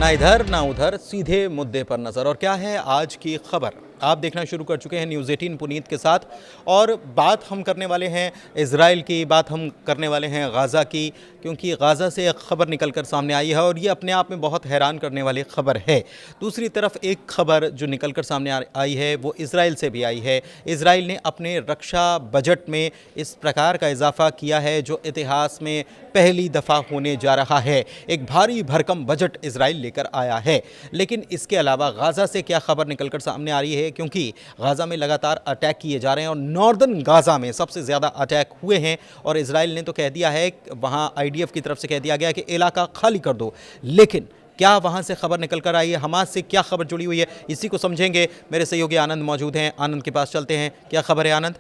ना इधर ना उधर, सीधे मुद्दे पर नजर। और क्या है आज की खबर, आप देखना शुरू कर चुके हैं न्यूज़ 18 पुनीत के साथ। और बात हम करने वाले हैं इजराइल की, बात हम करने वाले हैं गाज़ा की, क्योंकि गाज़ा से एक खबर निकल कर सामने आई है और ये अपने आप में बहुत हैरान करने वाली खबर है। दूसरी तरफ एक खबर जो निकल कर सामने आई है वो इजराइल से भी आई है। इजराइल ने अपने रक्षा बजट में इस प्रकार का इजाफा किया है जो इतिहास में पहली दफ़ा होने जा रहा है। एक भारी भरकम बजट इजराइल लेकर आया है। लेकिन इसके अलावा गाज़ा से क्या खबर निकल कर सामने आ रही है, क्योंकि गाज़ा में लगातार अटैक किए जा रहे हैं और नॉर्दर्न गाज़ा में सबसे ज़्यादा अटैक हुए हैं। और इजराइल ने तो कह दिया है, वहाँ आईडीएफ की तरफ से कह दिया गया कि इलाका खाली कर दो। लेकिन क्या वहाँ से खबर निकल कर आई है, हमास से क्या खबर जुड़ी हुई है, इसी को समझेंगे। मेरे सहयोगी आनंद मौजूद हैं, आनंद के पास चलते हैं। क्या खबर है आनंद?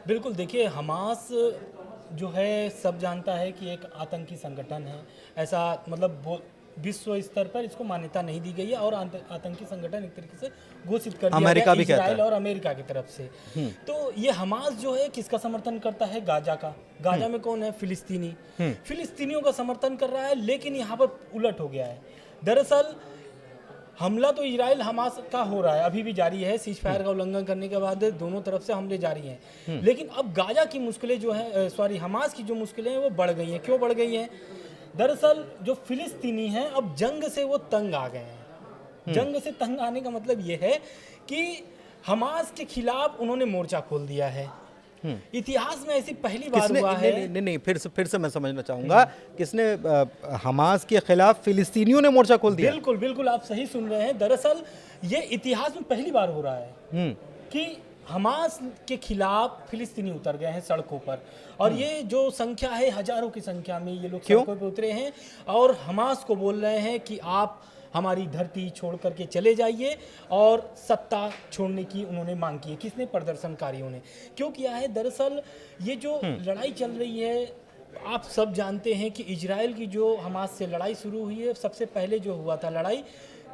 बिल्कुल, देखिए, हमास जो है सब जानता है कि एक आतंकी संगठन है। ऐसा मतलब विश्व स्तर पर इसको मान्यता नहीं दी गई है और आतंकी संगठन एक तरीके से घोषित कर दिया गया है इजराइल और अमेरिका की तरफ से। तो ये हमास जो है किसका समर्थन करता है? गाजा का। गाजा में कौन है? फिलिस्तीनी। फिलिस्तीनियों का समर्थन कर रहा है। लेकिन यहाँ पर उलट हो गया है। दरअसल हमला तो इजराइल हमास का हो रहा है, अभी भी जारी है। सीज फायर का उल्लंघन करने के बाद दोनों तरफ से हमले जारी हैं। लेकिन अब गाजा की मुश्किलें जो है, हमास की जो मुश्किलें हैं वो बढ़ गई हैं। क्यों बढ़ गई हैं? दरअसल जो फिलिस्तीनी हैं अब जंग से वो तंग आ गए हैं। जंग से तंग आने का मतलब ये है कि हमास के खिलाफ उन्होंने मोर्चा खोल दिया है। इतिहास में ऐसी पहली बार हुआ है। नहीं, फिर से मैं समझना चाहूंगा, किसने हमास के खिलाफ फिलिस्तीनियों ने मोर्चा खोल दिया? बिल्कुल बिल्कुल, आप सही सुन रहे हैं। दरअसल ये इतिहास में पहली बार हो रहा है कि हमास के खिलाफ फिलिस्तीनी उतर गए हैं सड़कों पर। और ये जो संख्या है, हजारों की संख्या में ये लोग सड़कों पर उतरे हैं और हमास को बोल रहे हैं कि आप हमारी धरती छोड़ करके चले जाइए। और सत्ता छोड़ने की उन्होंने मांग की है। किसने? प्रदर्शनकारियों ने। क्यों किया है? दरअसल ये जो लड़ाई चल रही है, आप सब जानते हैं कि इजराइल की जो हमास से लड़ाई शुरू हुई है, सबसे पहले जो हुआ था लड़ाई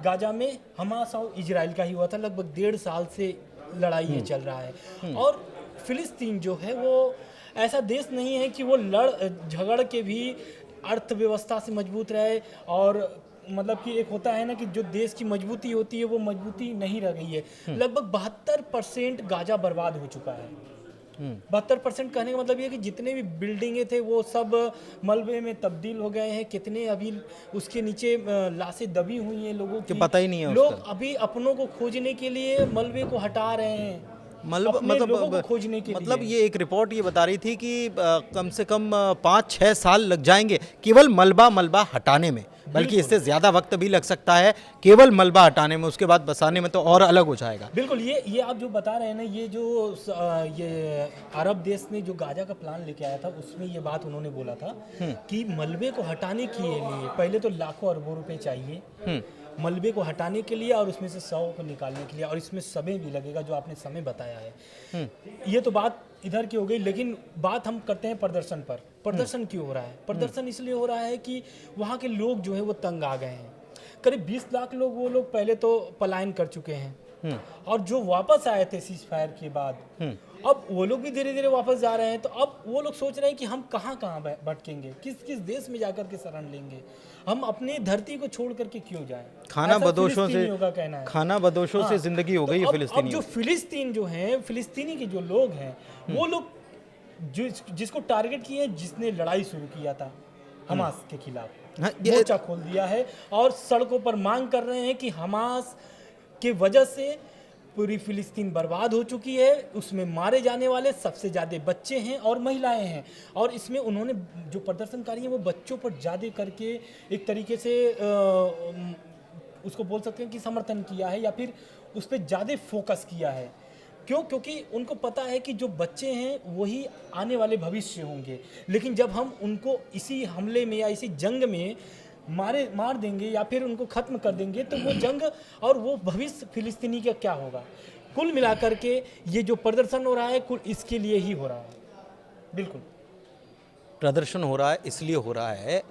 गाजा में हमास और इजराइल का ही हुआ था। लगभग 1.5 साल से लड़ाई ये चल रहा है। और फिलिस्तीन जो है वो ऐसा देश नहीं है कि वो झगड़ के भी अर्थव्यवस्था से मजबूत रहे। और मतलब कि एक होता है ना कि जो देश की मजबूती होती है वो मजबूती नहीं रह गई है। लगभग 72% गाजा बर्बाद हो चुका है। 72% कहने का मतलब ये कि जितने भी बिल्डिंगें थे वो सब मलबे में तब्दील हो गए हैं। कितने अभी उसके नीचे लाशें दबी हुई हैं लोगों की, पता ही नहीं है। लोग अभी अपनों को खोजने के लिए मलबे को हटा रहे हैं, लोगों को खोजने के मतलब लिए। ये एक रिपोर्ट ये बता रही थी कि कम से कम 5-6 साल लग जाएंगे केवल मलबा हटाने में, बल्कि इससे ज़्यादा वक्त भी लग सकता है केवल मलबा हटाने में। उसके बाद बसाने में तो और अलग हो जाएगा। बिल्कुल, ये आप जो बता रहे हैं ना, ये जो ये अरब देश ने जो गाजा का प्लान लेके आया था उसमें ये बात उन्होंने बोला था कि मलबे को हटाने के लिए पहले तो लाखों अरबों रुपए चाहिए मलबे को हटाने के लिए, और उसमें से 100 को निकालने के लिए, और इसमें समय भी लगेगा जो आपने समय बताया है। ये तो बात इधर की हो गई। लेकिन बात हम करते हैं प्रदर्शन पर। प्रदर्शन क्यों हो रहा है? प्रदर्शन इसलिए हो रहा है कि वहाँ के लोग जो है वो तंग आ गए हैं। करीब 20 लाख लोग, वो लोग पहले तो पलायन कर चुके हैं और जो वापस आए थे सीज फायर के बाद, अब वो लोग भी धीरे धीरे वापस जा रहे हैं। तो अब वो लोग सोच रहे हैं कि हम कहाँ भटकेंगे, किस किस देश में जाकर के शरण लेंगे, हम अपनी धरती को छोड़ करके क्यों जाएं? खाना बदोशों से कहना है, खाना बदोशों से जिंदगी हो गई है फिलिस्तीनी। अब जो फिलिस्तीन जो है, फिलिस्तीनी के जो लोग हैं, वो लोग जिसको टारगेट किए हैं, जिसने लड़ाई शुरू किया था हमास के खिलाफ, मोर्चा खोल दिया है और सड़कों पर मांग कर रहे हैं कि हमास के वजह से पूरी फिलिस्तीन बर्बाद हो चुकी है। उसमें मारे जाने वाले सबसे ज़्यादा बच्चे हैं और महिलाएं हैं। और इसमें उन्होंने जो प्रदर्शनकारी हैं वो बच्चों पर ज़्यादा करके एक तरीके से उसको बोल सकते हैं कि समर्थन किया है, या फिर उस पर ज़्यादा फोकस किया है। क्यों? क्योंकि उनको पता है कि जो बच्चे हैं वही आने वाले भविष्य होंगे। लेकिन जब हम उनको इसी हमले में या इसी जंग में मार देंगे या फिर उनको खत्म कर देंगे, तो वो जंग और वो भविष्य फिलिस्तीनी का क्या होगा? कुल मिलाकर के ये जो प्रदर्शन हो रहा है, कुल इसके लिए ही हो रहा है। बिल्कुल, प्रदर्शन हो रहा है इसलिए हो रहा है।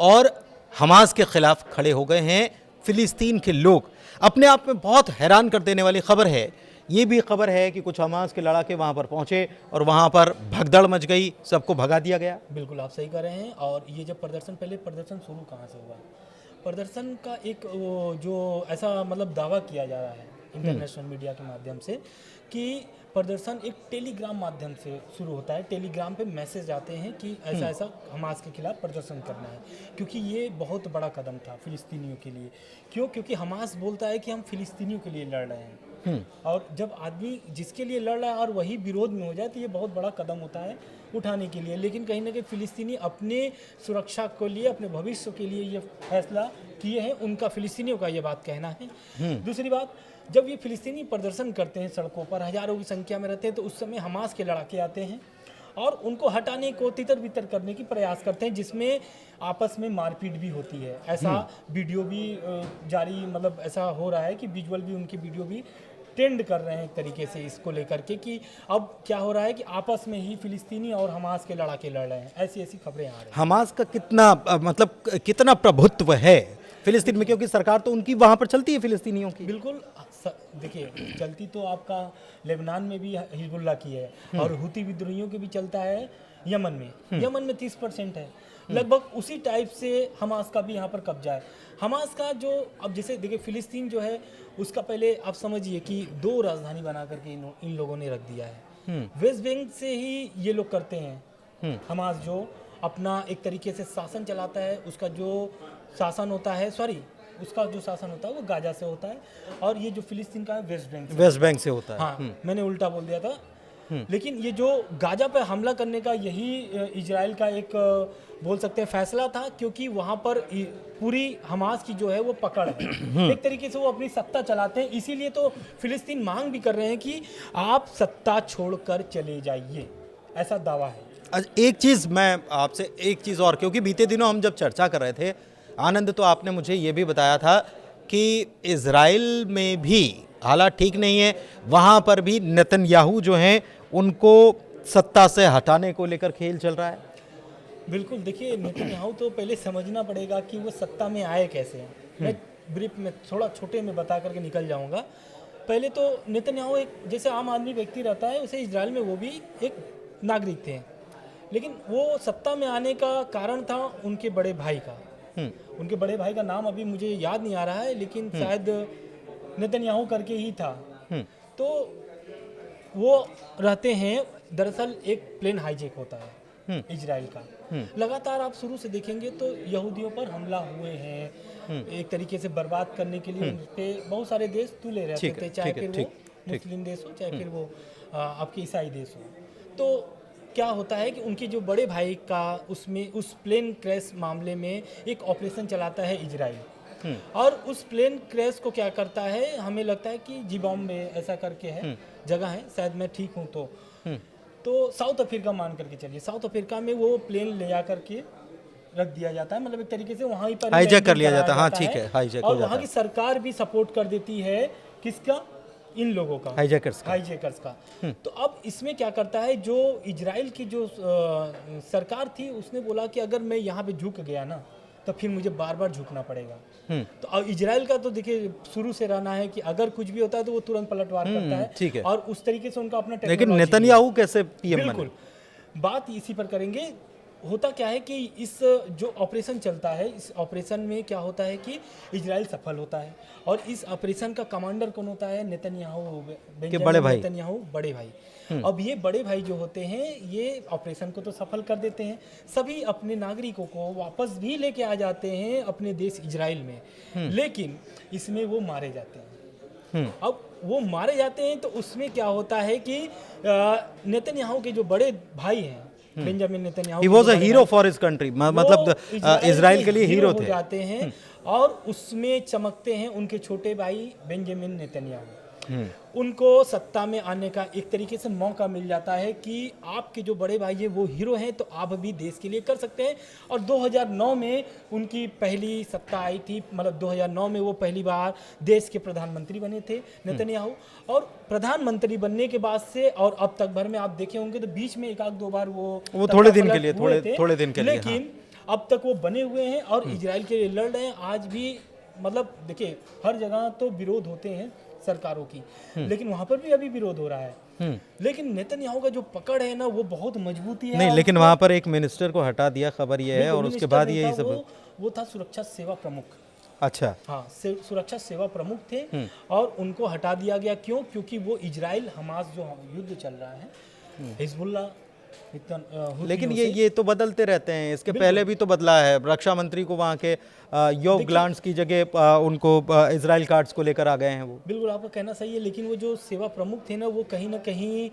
और हमास के खिलाफ खड़े हो गए हैं फिलिस्तीन के लोग। अपने आप में बहुत हैरान कर देने वाली खबर है। ये भी खबर है कि कुछ हमास के लड़ाके वहाँ पर पहुँचे और वहाँ पर भगदड़ मच गई, सबको भगा दिया गया। बिल्कुल आप सही कह रहे हैं। और ये जब पहले प्रदर्शन शुरू कहाँ से हुआ? प्रदर्शन का एक जो ऐसा मतलब दावा किया जा रहा है इंटरनेशनल मीडिया के माध्यम से कि प्रदर्शन एक टेलीग्राम माध्यम से शुरू होता है। टेलीग्राम पे मैसेज आते हैं कि ऐसा ऐसा हमास के खिलाफ प्रदर्शन करना है, क्योंकि ये बहुत बड़ा कदम था फिलिस्तीनियों के लिए। क्यों? क्योंकि हमास बोलता है कि हम फिलिस्तीनियों के लिए लड़ रहे हैं, और जब आदमी जिसके लिए लड़ रहा है और वही विरोध में हो जाए तो ये बहुत बड़ा कदम होता है उठाने के लिए। लेकिन कहीं ना कहीं फिलिस्तीनी अपने सुरक्षा के लिए, अपने भविष्य के लिए ये फैसला किए हैं, उनका फिलिस्तीनियों का ये बात कहना है। दूसरी बात, जब ये फिलिस्तीनी प्रदर्शन करते हैं सड़कों पर, हजारों की संख्या में रहते हैं, तो उस समय हमास के लड़ाके आते हैं और उनको हटाने को तितर बितर करने की प्रयास करते हैं, जिसमें आपस में मारपीट भी होती है। ऐसा वीडियो भी जारी, मतलब ऐसा हो रहा है कि विजुअल भी, उनकी वीडियो भी ट्रेंड कर रहे हैं एक तरीके से इसको लेकर के, कि अब क्या हो रहा है कि आपस में ही फिलिस्तीनी और हमास के लड़ाके लड़ रहे हैं। ऐसी ऐसी खबरें आ रही हैं। हमास का कितना मतलब कितना प्रभुत्व है फिलिस्तीन में, क्योंकि सरकार तो उनकी वहाँ पर चलती है फिलिस्तीनियों की। बिल्कुल, देखिए चलती तो आपका लेबनान में भी हिजबुल्लाह की है, और हुती विद्रोहियों के भी चलता है यमन में। यमन में 30% है, लगभग उसी टाइप से हमास का भी यहाँ पर कब्जा है। हमास का जो, अब जैसे देखिए फिलिस्तीन जो है उसका पहले आप समझिए कि 2 राजधानी बना करके इन लोगों ने रख दिया है। वेस्ट बैंक से ही ये लोग करते हैं। हमास जो अपना एक तरीके से शासन चलाता है, उसका जो शासन होता है, उसका जो शासन होता है वो गाजा से होता है, और ये जो फिलिस्तीन का है वेस्ट बैंक से होता है। हाँ, मैंने उल्टा बोल दिया था। लेकिन ये जो गाजा पे हमला करने का यही इजराइल का एक बोल सकते हैं फैसला था, क्योंकि वहाँ पर पूरी हमास की जो है वो पकड़ है। एक तरीके से वो अपनी सत्ता चलाते हैं, इसीलिए तो फिलिस्तीन मांग भी कर रहे हैं कि आप सत्ता छोड़कर चले जाइए, ऐसा दावा है। एक चीज़ मैं आपसे, एक चीज़ और, क्योंकि बीते दिनों हम जब चर्चा कर रहे थे आनंद, तो आपने मुझे ये भी बताया था कि इजराइल में भी हालात ठीक नहीं है, वहाँ पर भी नेतन्याहू जो हैं उनको सत्ता से हटाने को लेकर खेल चल रहा है। बिल्कुल, देखिए नेतन्याहू तो पहले समझना पड़ेगा कि वो सत्ता में आए कैसे हैं। मैं ब्रीफ में थोड़ा छोटे में बता करके निकल जाऊंगा। पहले तो नेतन्याहू एक जैसे आम आदमी व्यक्ति रहता है, वैसे इजराइल में वो भी एक नागरिक थे, लेकिन वो सत्ता में आने का कारण था उनके बड़े भाई का। उनके बड़े भाई का नाम अभी मुझे याद नहीं आ रहा है, लेकिन शायद नेतन्याहू करके ही था। तो वो रहते हैं, दरअसल एक प्लेन हाईजैक होता है इजराइल का। लगातार आप शुरू से देखेंगे तो यहूदियों पर हमला हुए हैं, एक तरीके से बर्बाद करने के लिए उन पे बहुत सारे देश तुले रहते थे, चाहे फिर वो मुस्लिम देश हो, चाहे फिर वो आपके ईसाई देश हो। तो क्या होता है कि उनके जो बड़े भाई का उसमें उस प्लेन क्रैश मामले में एक ऑपरेशन चलाता है इजराइल, और उस प्लेन क्रैश को क्या करता है, हमें लगता है कि जिबॉम में ऐसा करके है जगह है, शायद मैं ठीक हूँ तो साउथ अफ्रीका मान करके चलिए, साउथ अफ्रीका में वो प्लेन ले जा करके रख दिया जाता है, मतलब एक तरीके से वहाँ पर हाईजैक कर लिया जाता है। हाँ ठीक है, हाईजैक हो और जाता है। वहाँ की सरकार भी सपोर्ट कर देती है, किसका? इन लोगों का, हाईजैकर्स का। तो अब इसमें क्या करता है, जो इजराइल की जो सरकार थी उसने बोला कि अगर मैं यहाँ पे झुक गया ना तो फिर मुझे बार बार झुकना पड़ेगा। तो अब इजराइल का तो देखिए शुरू से रहना है कि अगर कुछ भी होता है तो वो तुरंत पलटवार करता है, ठीक है, और उस तरीके से उनका अपना। लेकिन नेतन्याहू कैसे पीएम बने? बिल्कुल, बात इसी पर करेंगे। होता क्या है कि इस जो ऑपरेशन चलता है, इस ऑपरेशन में क्या होता है कि इजराइल सफल होता है, और इस ऑपरेशन का कमांडर कौन होता है? नेतन्याहू, बड़े भाई नेतन्याहू बड़े भाई। अब ये बड़े भाई जो होते हैं ये ऑपरेशन को तो सफल कर देते हैं, सभी अपने नागरिकों को वापस भी लेके आ जाते हैं अपने देश इजराइल में, लेकिन इसमें वो मारे जाते हैं। अब वो मारे जाते हैं तो उसमें क्या होता है कि नेतन्याहू के जो बड़े भाई हैं, Benjamin Netanyahu, he was a hero for his country, मतलब इजराइल के लिए हीरो थे, जाते हैं और उसमें चमकते हैं उनके छोटे भाई बेंजामिन नेतन्याहू। उनको सत्ता में आने का एक तरीके से मौका मिल जाता है कि आपके जो बड़े भाई हैं वो हीरो हैं, तो आप भी देश के लिए कर सकते हैं। और 2009 में उनकी पहली सत्ता आई थी, मतलब 2009 में वो पहली बार देश के प्रधानमंत्री बने थे नेतन्याहू। और प्रधानमंत्री बनने के बाद से और अब तक भर में आप देखे होंगे तो बीच में 1-2 बार वो थोड़े दिन के लिए, थोड़े दिन के लिए, लेकिन अब तक वो बने हुए हैं और इजराइल के लिए लड़ रहे हैं। आज भी मतलब देखिए हर जगह तो विरोध होते हैं सरकारों की, लेकिन वहां पर भी अभी विरोध हो रहा है। लेकिन नेतन्याहू का जो पकड़ है ना वो बहुत मजबूती है। नहीं, लेकिन वहां पर एक मिनिस्टर को हटा दिया, खबर ये है, और उसके बाद ये सब वो था सुरक्षा सेवा प्रमुख। अच्छा। हाँ, सुरक्षा सेवा प्रमुख थे और उनको हटा दिया गया। क्यों? क्योंकि वो इजराइल हमास जो युद्ध चल रहा है, हिजबुल्लाह लेकिन ये तो बदलते रहते हैं, इसके पहले भी तो बदला है। रक्षा मंत्री को वहाँ के योव ग्लांट्स की जगह उनको इजराइल कार्ड्स को लेकर आ गए हैं वो। बिल्कुल आपका कहना सही है, लेकिन वो जो सेवा प्रमुख थे ना, वो कहीं ना कहीं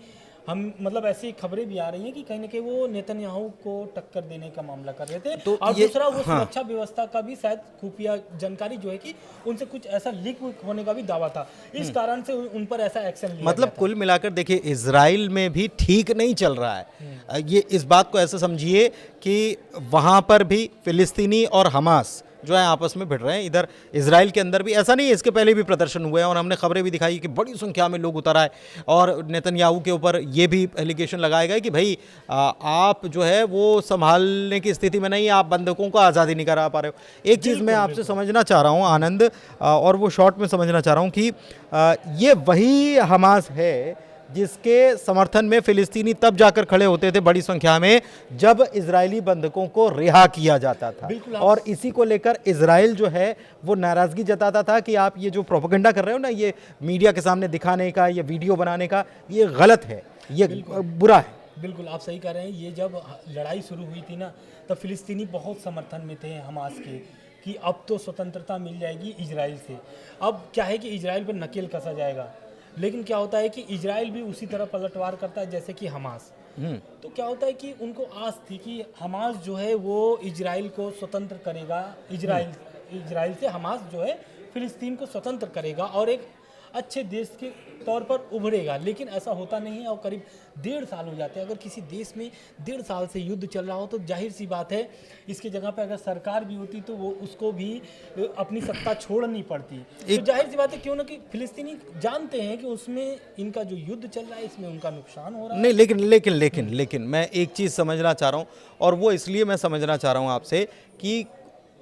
हम मतलब ऐसी खबरें भी आ रही हैं कि कहीं ना कहीं वो नेतन्याहू को टक्कर देने का मामला कर रहे थे। तो और दूसरा वो हाँ। सुरक्षा व्यवस्था का भी शायद खुफिया जानकारी जो है कि उनसे कुछ ऐसा लीक होने का भी दावा था, इस कारण से उन पर ऐसा एक्शन लिया मतलब गया था। कुल मिलाकर देखिए, इजराइल में भी ठीक नहीं चल रहा है। ये इस बात को ऐसे समझिए कि वहाँ पर भी फिलिस्तीनी और हमास जो है आपस में भिड़ रहे हैं। इधर इजराइल के अंदर भी ऐसा नहीं है, इसके पहले भी प्रदर्शन हुए हैं और हमने खबरें भी दिखाई कि बड़ी संख्या में लोग उतर आए और नेतन्याहू के ऊपर ये भी एलिगेशन लगाया गया कि भाई आप जो है वो संभालने की स्थिति में नहीं, आप बंधकों को आज़ादी नहीं करा पा रहे हो। एक चीज़ मैं आपसे समझना चाह रहा हूँ आनंद, और वो शॉर्ट में समझना चाह रहा हूँ कि ये वही हमास है जिसके समर्थन में फिलिस्तीनी तब जाकर खड़े होते थे बड़ी संख्या में जब इजरायली बंधकों को रिहा किया जाता था, और इसी को लेकर इजराइल जो है वो नाराज़गी जताता था कि आप ये जो प्रोपेगेंडा कर रहे हो ना, ये मीडिया के सामने दिखाने का, ये वीडियो बनाने का, ये गलत है, ये बुरा है। बिल्कुल आप सही कह रहे हैं। ये जब लड़ाई शुरू हुई थी ना, तब फिलिस्तीनी बहुत समर्थन में थे हमास के कि अब तो स्वतंत्रता मिल जाएगी इजराइल से। अब क्या है कि इजराइल पर नकेल कसा जाएगा, लेकिन क्या होता है कि इजराइल भी उसी तरह पलटवार करता है जैसे कि हमास। तो क्या होता है कि उनको आस थी कि हमास जो है वो इजराइल को स्वतंत्र करेगा, इजराइल से हमास जो है फिलिस्तीन को स्वतंत्र करेगा और एक अच्छे देश के तौर पर उभरेगा। लेकिन ऐसा होता नहीं है और करीब 1.5 साल हो जाते हैं। अगर किसी देश में 1.5 साल से युद्ध चल रहा हो तो जाहिर सी बात है इसकी जगह पे अगर सरकार भी होती तो वो उसको भी अपनी सत्ता छोड़नी पड़ती। तो जाहिर सी बात है क्यों ना कि फिलिस्तीनी जानते हैं कि उसमें इनका जो युद्ध चल रहा है इसमें उनका नुकसान हो रहा है। नहीं, लेकिन मैं एक चीज़ समझना चाह रहा हूँ, और वो इसलिए मैं समझना चाह रहा हूँ आपसे कि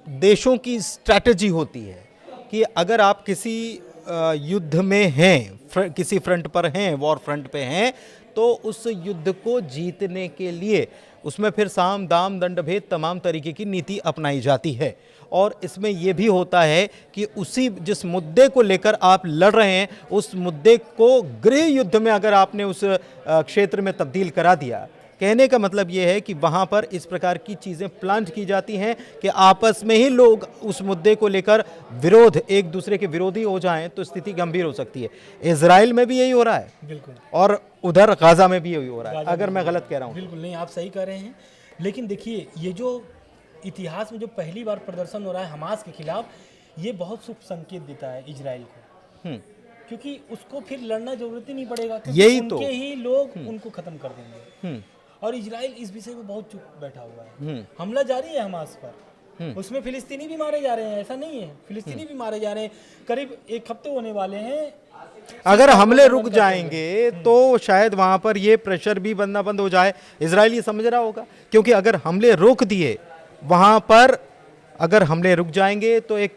देशों की स्ट्रैटेजी होती है कि अगर आप किसी युद्ध में हैं, किसी फ्रंट पर हैं, वॉर फ्रंट पे हैं, तो उस युद्ध को जीतने के लिए उसमें फिर साम दाम दंड भेद तमाम तरीके की नीति अपनाई जाती है। और इसमें यह भी होता है कि उसी जिस मुद्दे को लेकर आप लड़ रहे हैं, उस मुद्दे को गृह युद्ध में अगर आपने उस क्षेत्र में तब्दील करा दिया, कहने का मतलब ये है कि वहाँ पर इस प्रकार की चीज़ें प्लांट की जाती हैं कि आपस में ही लोग उस मुद्दे को लेकर एक दूसरे के विरोधी हो जाएं तो स्थिति गंभीर हो सकती है। इजराइल में भी यही हो रहा है, बिल्कुल, और उधर गाजा में भी यही हो रहा है, अगर मैं गलत कह रहा हूँ। बिल्कुल नहीं, आप सही कह रहे हैं। लेकिन देखिए, ये जो इतिहास में जो पहली बार प्रदर्शन हो रहा है हमास के खिलाफ, ये बहुत शुभ संकेत देता है इजराइल को, क्योंकि उसको फिर लड़ना जरूरत ही नहीं पड़ेगा, यही उनके तो ही लोग उनको खत्म कर देंगे। और इजराइल इस विषय में बहुत चुप बैठा हुआ है। हमला जारी है हमास पर, उसमें फिलिस्तीनी भी मारे जा रहे हैं, ऐसा नहीं है, फिलिस्तीनी भी मारे जा रहे हैं। करीब 1 हफ्ते होने वाले हैं। अगर हमले रुक जाएंगे तो शायद वहां पर ये प्रेशर भी बनना बंद हो जाए। इजराइल ये समझ रहा होगा, क्योंकि अगर हमले रोक दिए वहां पर, अगर हमले रुक जाएंगे तो एक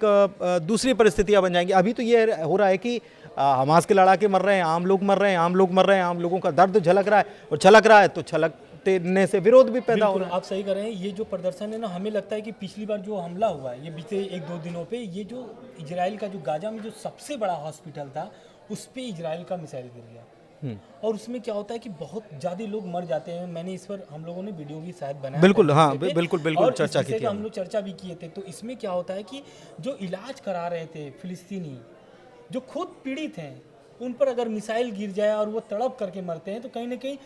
दूसरी परिस्थितियां बन जाएंगी। अभी तो ये हो रहा है कि हमास के लड़ाके मर रहे हैं, आम लोग मर रहे हैं, आम लोगों का दर्द झलक रहा है, और छलक रहा है तो छलकने से विरोध भी पैदा हो रहा है। आप सही कर रहे हैं। ये जो प्रदर्शन है ना, हमें लगता है कि पिछली बार जो हमला हुआ है, ये बीते 1-2 दिनों पे, ये जो इजराइल का जो गाजा में जो सबसे बड़ा हॉस्पिटल था, उस पे इजराइल का मिसाइल गिर गया। और उसमें क्या होता है कि बहुत ज़्यादा लोग मर जाते हैं। मैंने इस पर हम लोगों ने वीडियो भी शायद बनाया, बिल्कुल, हाँ, बिल्कुल चर्चा की थी, हम लोग चर्चा भी किए थे। तो इसमें क्या होता है कि जो इलाज करा रहे थे फिलिस्तीनी, जो खुद पीड़ित हैं, उन पर अगर मिसाइल गिर जाए और वो तड़प करके मरते हैं तो कहीं ना कहीं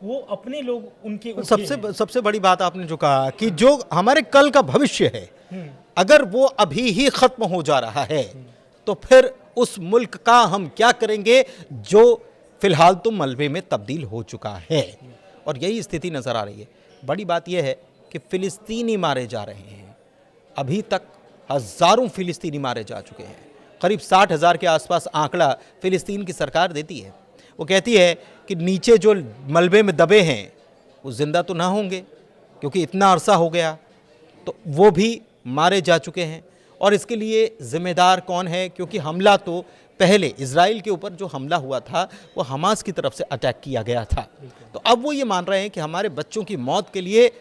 वो अपने लोग उनके सबसे बड़ी बात आपने जो कहा कि जो हमारे कल का भविष्य है, अगर वो अभी ही खत्म हो जा रहा है तो फिर उस मुल्क का हम क्या करेंगे जो फिलहाल तो मलबे में तब्दील हो चुका है। और यही स्थिति नजर आ रही है। बड़ी बात यह है कि फिलिस्तीनी मारे जा रहे हैं। अभी तक हजारों फिलिस्तीनी मारे जा चुके हैं। करीब 60,000 के आसपास आंकड़ा फिलिस्तीन की सरकार देती है। वो कहती है कि नीचे जो मलबे में दबे हैं वो जिंदा तो ना होंगे, क्योंकि इतना अरसा हो गया, तो वो भी मारे जा चुके हैं। और इसके लिए जिम्मेदार कौन है? क्योंकि हमला तो पहले इजराइल के ऊपर जो हमला हुआ था वो हमास की तरफ से अटैक किया गया था। तो अब वो ये मान रहे हैं कि हमारे बच्चों की मौत के लिए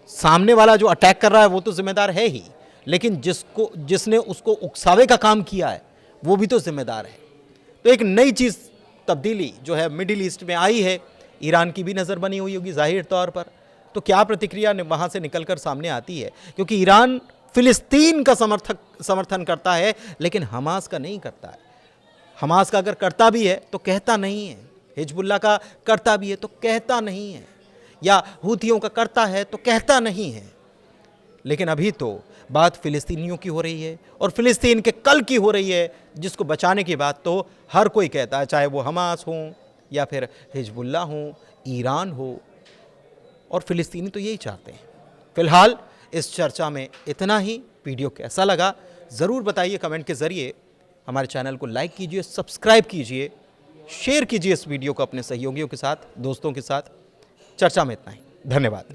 सामने वाला जो अटैक कर रहा है वो तो जिम्मेदार है ही, लेकिन जिसने उसको उकसावे का काम किया है वो भी तो जिम्मेदार है। तो एक नई चीज़ तब्दीली जो है मिडिल ईस्ट में आई है, ईरान की भी नज़र बनी हुई होगी जाहिर तौर पर। तो क्या प्रतिक्रिया वहाँ से निकलकर सामने आती है, क्योंकि ईरान फिलिस्तीन का समर्थन करता है लेकिन हमास का नहीं करता है। हमास का अगर करता भी है तो कहता नहीं है, हिजबुल्लाह का करता भी है तो कहता नहीं है, या हूथियों का करता है तो कहता नहीं है। लेकिन अभी तो बात फ़िलिस्तीनियों की हो रही है और फ़िलिस्तीन के कल की हो रही है, जिसको बचाने की बात तो हर कोई कहता है, चाहे वो हमास हो या फिर हिजबुल्लाह हो, ईरान हो, और फ़िलिस्तीनी तो यही चाहते हैं। फ़िलहाल इस चर्चा में इतना ही। वीडियो कैसा लगा ज़रूर बताइए कमेंट के ज़रिए। हमारे चैनल को लाइक कीजिए, सब्सक्राइब कीजिए, शेयर कीजिए इस वीडियो को अपने सहयोगियों के साथ, दोस्तों के साथ। चर्चा में इतना ही। धन्यवाद।